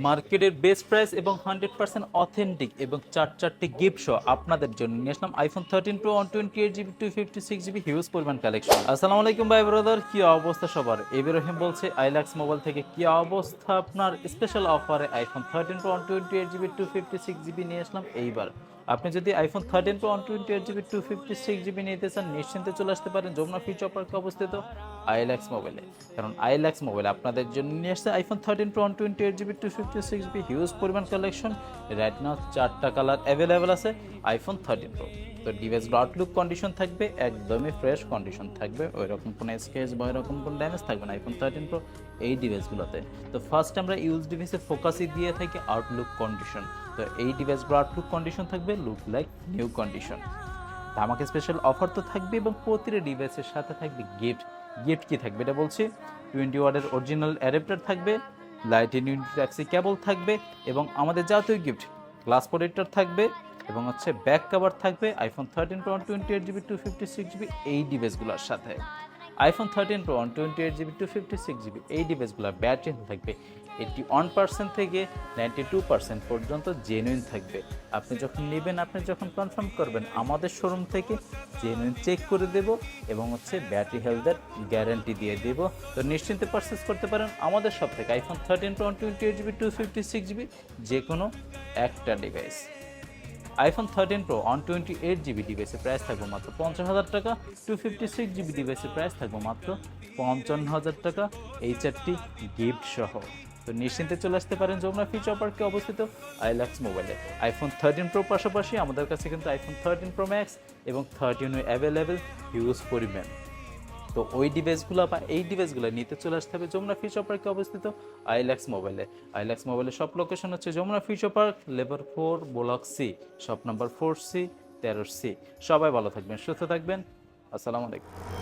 মার্কেটের best price এবং 100% authentic এবং চারটি গিফট সহ আপনাদের জন্য নিয়ে আসলাম iPhone 13 pro 128GB 256GB huge পরিমাণ কালেকশন। আসসালামু আলাইকুম ভাই ব্রাদার, কি অবস্থা সবার? এবি রহিম বলছে আইলাক্স মোবাইল থেকে। কি অবস্থা আপনার? স্পেশাল অফারে আইফোন 13 প্রো 128GB 256GB নিয়ে আসলাম এইবার। আপনি যদি আইফোন 13 প্রো 128GB 256GB নিতে চান, নিশ্চিন্তে চলে আসতে পারেন যমুনা ফিউচার পার্কে অবস্থিত আইল্যাক্স মোবাইলে। কারণ আইল্যাক্স মোবাইল আপনাদের জন্য নিয়ে আসছে iPhone 13 pro 128GB 256GB huge পরিমাণ কালেকশন। রাইট নাও 4টা কালার অ্যাভেলেবেল আছে আইফোন 13 প্রো। তো ডিভাইসগুলো আউটলুক কন্ডিশন থাকবে, একদমই ফ্রেশ কন্ডিশন থাকবে, ওই রকম কোনো স্কেচ বা ওইরকম কোনো ড্যামেজ থাকবে না আইফোন 13 প্রো এই ডিভাইসগুলোতে। তো ফার্স্ট আমরা ইউজ ডিভাইসের ফোকাসই দিয়ে থাকি আউটলুক কন্ডিশন। তো এই ডিভাইসগুলো আউটলুক কন্ডিশন থাকবে লুক লাইক নিউ কন্ডিশন। তো আমাকে স্পেশাল অফার তো থাকবে এবং প্রতিটা ডিভাইসের সাথে থাকবে গিফট। গিফট কি থাকবে এটা বলছি। 20 ওয়াটের অরিজিনাল অ্যাডাপ্টার থাকবে, লাইটিং ইউনিট টাইপ-সি কেবল থাকবে এবং আমাদের জাতীয় গিফট গ্লাস প্রোটেক্টর থাকবে এবং ব্যাক কভার থাকবে আইফোন 13 প্রো 128GB 256GB এই ডিভাইসগুলোর সাথে। আইফোন 13 প্রো 128GB 256GB এই ডিভাইসগুলোর ব্যাটারি থাকবে 81% থেকে 92% পর্যন্ত জেনুইন থাকবে। আপনি যখন নেবেন, আপনি যখন কনফার্ম করবেন, আমাদের শোরুম থেকে জেনুইন চেক করে দেব এবং ব্যাটারি হেলথের গ্যারান্টি দিয়ে দেব। তো নিশ্চিন্তে পারচেস করতে পারেন আমাদের সব থেকে আইফোন 13 প্রো 128GB 256GB যে কোনো একটা ডিভাইস। আইফোন 13 প্রো 128GB ডিভাইসের প্রাইস থাকবে মাত্র 50,000 টাকা, 256GB ডিভাইসের প্রাইস থাকবে মাত্র 55,000 টাকা, এই চারটি গিফট সহ। তো নিশ্চিন্তে চলে আসতে পারেন যমুনা ফিউচার পার্কে অবস্থিত আইল্যাক্স মোবাইলে। আইফোন 13 প্রো পাশাপাশি আমাদের কাছে কিন্তু আইফোন 13 প্রো ম্যাক্স এবং 13 অ্যাভেলেবেল হিউজ পরিমাণ। তো ওই ডিভাইসগুলো বা এই ডিভাইসগুলো নিতে চলে আসতে হবে যমুনা ফিউচার পার্কে অবস্থিত আইল্যাক্স মোবাইলে। আইল্যাক্স মোবাইলের সব লোকেশন হচ্ছে যমুনা ফিউচার পার্ক, লেবার 4, block C, shop number 4C, 13C। সবাই ভালো থাকবেন, সুস্থ থাকবেন। আসসালামু আলাইকুম।